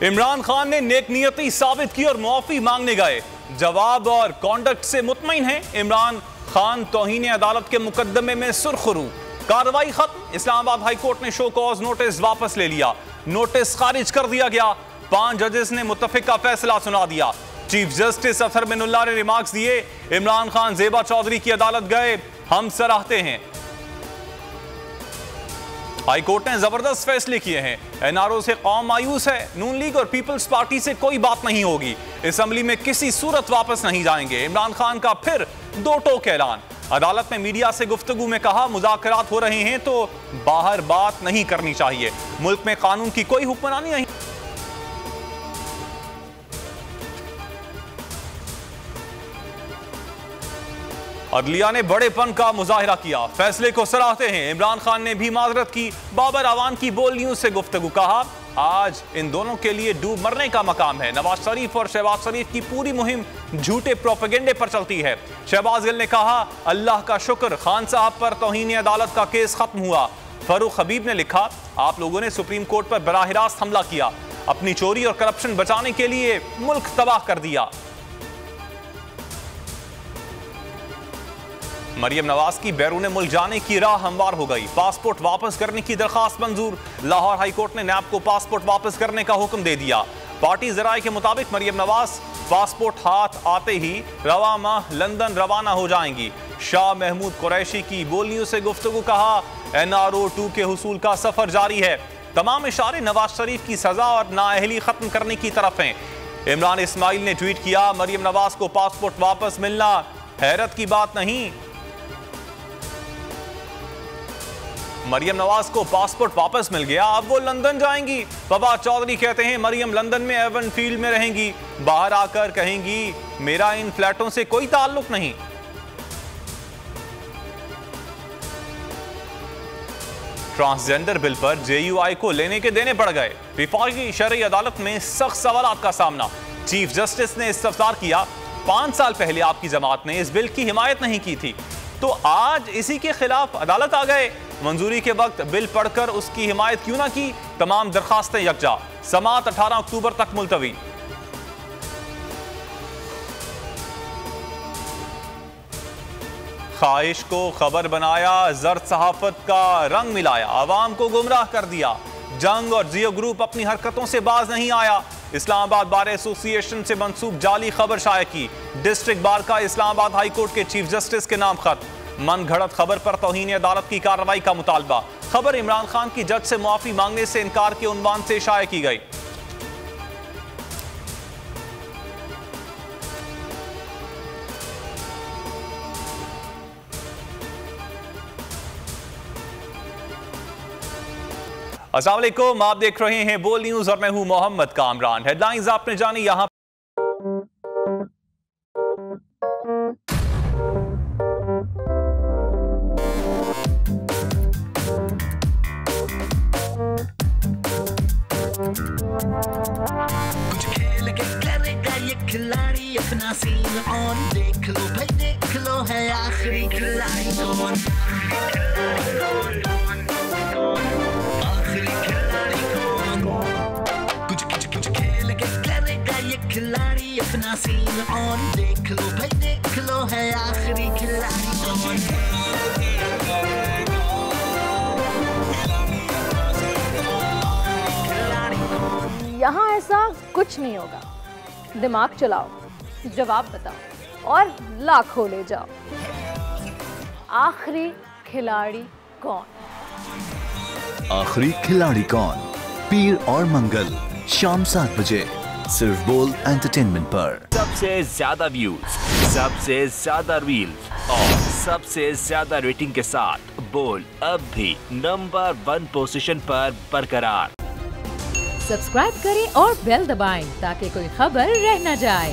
इमरान खान ने नेकनियती साबित की और मुआफी मांगने गए। जवाब और कॉन्डक्ट से मुतमईन है। इमरान खान तौहीन अदालत के मुकदमे में सुरखरू। कार्रवाई खत्म। इस्लामाबाद हाई कोर्ट ने शो कॉज नोटिस वापस ले लिया। नोटिस खारिज कर दिया गया। 5 जजेस ने मुत्तफिका फैसला सुना दिया। चीफ जस्टिस अतहर मिनुल्लाह ने रिमार्क्स दिए। इमरान खान ज़ेबा चौधरी की अदालत गए, हम सराहते हैं। हाई कोर्ट ने जबरदस्त फैसले किए हैं। एनआरओ से कौम मायूस है। नून लीग और पीपल्स पार्टी से कोई बात नहीं होगी। असेंबली में किसी सूरत वापस नहीं जाएंगे। इमरान खान का फिर 2 टोक ऐलान। अदालत में मीडिया से गुफ्तगू में कहा, मुज़ाकरात हो रहे हैं तो बाहर बात नहीं करनी चाहिए। मुल्क में कानून की कोई हुक्मरानी नहीं। अदलिया ने बड़ेपन का मुजाहिरा किया, फैसले को सराहते हैं। इमरान खान ने भी माजरत की। बाबर अवान की बोल न्यूज से गुफ्तगू। कहा, आज इन दोनों के लिए डूब मरने का मकाम है। नवाज शरीफ और शहबाज शरीफ की पूरी मुहिम झूठे प्रोपेगेंडे पर चलती है। शहबाज गिल ने कहा, अल्लाह का शुक्र खान साहब पर तौहीन अदालत का केस खत्म हुआ। फरूख हबीब ने लिखा, आप लोगों ने सुप्रीम कोर्ट पर बराह रास्त हमला किया, अपनी चोरी और करप्शन बचाने के लिए मुल्क तबाह कर दिया। मरियम नवाज की बैरून मुल्क जाने की राह हमवार हो गई। पासपोर्ट वापस करने की दरखास्त मंजूर। लाहौर हाई कोर्ट ने नैब को पासपोर्ट वापस करने का हुक्म दे दिया। पार्टी जराये के मुताबिक मरियम नवाज पासपोर्ट हाथ आते ही रवा माह लंदन रवाना हो जाएंगी। शाह महमूद कुरैशी की बोल न्यूज से गुफ्तगू। कहा, NRO 2 के हुसूल का सफर जारी है। तमाम इशारे नवाज शरीफ की सजा और नाअहली खत्म करने की तरफ हैं। इमरान इस्माइल ने ट्वीट किया, मरियम नवाज को पासपोर्ट वापस मिलना हैरत की बात नहीं। मरियम नवाज को पासपोर्ट वापस मिल गया, अब वो लंदन जाएंगी। फवाद चौधरी कहते हैं, मरियम लंदन में एवन फील्ड में रहेंगी। बाहर आकर कहेंगी, मेरा इन फ्लैटों से कोई ताल्लुक नहीं। ट्रांसजेंडर बिल पर JUI को लेने के देने पड़ गए। विफाकी शरई अदालत में सख्त सवालात का सामना। चीफ जस्टिस ने इस्तफसार किया, 5 साल पहले आपकी जमात ने इस बिल की हिमायत नहीं की थी, तो आज इसी के खिलाफ अदालत आ गए। मंजूरी के वक्त बिल पढ़कर उसकी हिमायत क्यों ना की। तमाम दरखास्तें यकजा। समाअत 18 अक्टूबर तक मुलतवी। ख्वाहिश को खबर बनाया, जर्द सहाफत का रंग मिलाया, आवाम को गुमराह कर दिया। जंग और जियो ग्रुप अपनी हरकतों से बाज नहीं आया। इस्लामाबाद बार एसोसिएशन से मंसूब जाली खबर शाया की। डिस्ट्रिक्ट बार का इस्लामाबाद हाई कोर्ट के चीफ जस्टिस के नाम खत। मन घड़त खबर पर तौहीन अदालत की कार्रवाई का मुतालबा। खबर इमरान खान की जज से मुआफी मांगने से इनकार के उन्वान से शाया की गई। अस्सलाम वालेकुम, आप देख रहे हैं बोल न्यूज और मैं हूं मोहम्मद कामरान। हेडलाइंस आपने जानी। यहां कुछ खेल के करेगा ये खिलाड़ी अपना सीन ऑन। देख लो भाई देख लो, है आखिरी खिलाड़ी कौन। आखिरी खिलाड़ी कौन। कुछ खेल के करेगा ये खिलाड़ी अपना सीन ऑन। देख लो भाई देख लो, है आखिरी खिलाड़ी कौन। यहाँ ऐसा कुछ नहीं होगा। दिमाग चलाओ, जवाब बताओ और लाखों ले जाओ। आखिरी खिलाड़ी कौन? आखिरी खिलाड़ी कौन? पीर और मंगल शाम 7 बजे सिर्फ बोल एंटरटेनमेंट पर। सबसे ज्यादा व्यूज, सबसे ज्यादा रील्स और सबसे ज्यादा रेटिंग के साथ बोल अब भी नंबर 1 पोजीशन पर बरकरार। सब्सक्राइब करें और बेल दबाएं ताकि कोई खबर रह न जाए।